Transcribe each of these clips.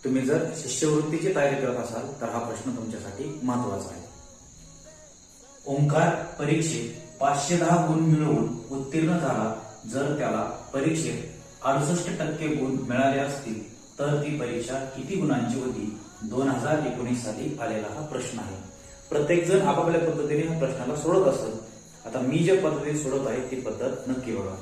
तुम्ही जर शिष्यवृत्तीची तयारी करत असाल तर हा प्रश्न तुमच्यासाठी महत्वाचा आहे। ओंकार परीक्षेत 510 गुण मिळवून उत्तीर्ण झाला, जर त्याला परीक्षेत 68% गुण मिळाले असतील तर ती परीक्षा किती गुणांची होती? 2019 साली आलेला हा प्रश्न आहे। प्रत्येक जण आपापल्या पद्धतीने या प्रश्नाला सोडत असत। आता मी ज्या पद्धतीने सोडत आहे ती पद्धत नक्की बघा।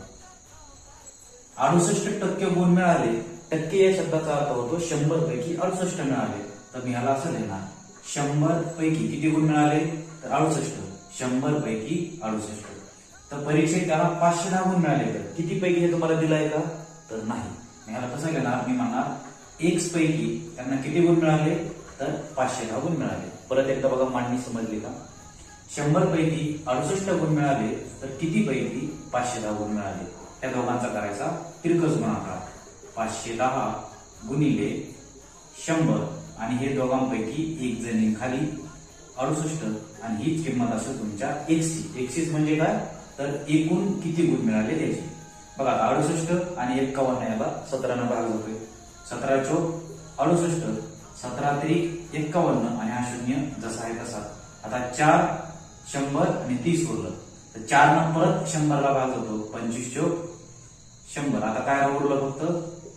68% गुण मिळाले, टक्के या शब्दाचा अर्थ होतो 100 पैकी 68 मिळाले, तर मी ह्याला असं लिहिणार 100 पैकी किती गुण मिळाले तर 68, 100 पैकी 68। तर परीक्षेत त्याला 510 गुण मिळाले, तर किती पैकी हे तुम्हाला दिलंय का तर नाही। मी ह्याला कसं घेणार, मी म्हणणार x पैकी त्यांना किती गुण मिळाले तर 510 गुण मिळाले। परत एकदा बघा मांडणी समजली का? 100 पैकी 68 गुण मिळाले तर किती पैकी 510 गुण मिळाले, त्या दोघांचा करायचा तिरकस गुणाकार 510 गुणिले 100 आणि हे दोघांपैकी एक जणी खाली 68 आणि हीच किंमत असेल तुमच्या एक्स म्हणजे काय तर एकूण किती गुण मिळाले त्याची। बघा 68 आणि 51 याला 17 ने भाग होतोय, 17 चौक 68, 17 त्रिक 51 आणि हा शून्य जसा आहे तसा। आता 4 100 आणि 30 उरलं, तर 4 न परत 100 ला भाग होतो, 25 चौक 100। आता काय उरलं फक्त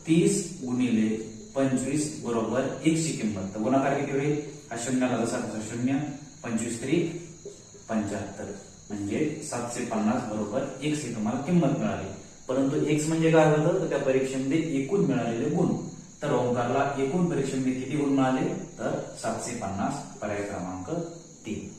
30 गुणिले 25 बरोबर x ची किंमत, तर गुणाकार किती होईल, हा शून्याला जसा तसा 0, 25 त्रिक 75 म्हणजे 750 बरोबर x ही तुम्हाला किंमत मिळाली। परंतु x म्हणजे काय होतं तर त्या परीक्षेमध्ये एकूण मिळालेले गुण, तर ओंकारला एकूण परीक्षेमध्ये किती गुण मिळाले तर 750, पर्याय क्रमांक 3।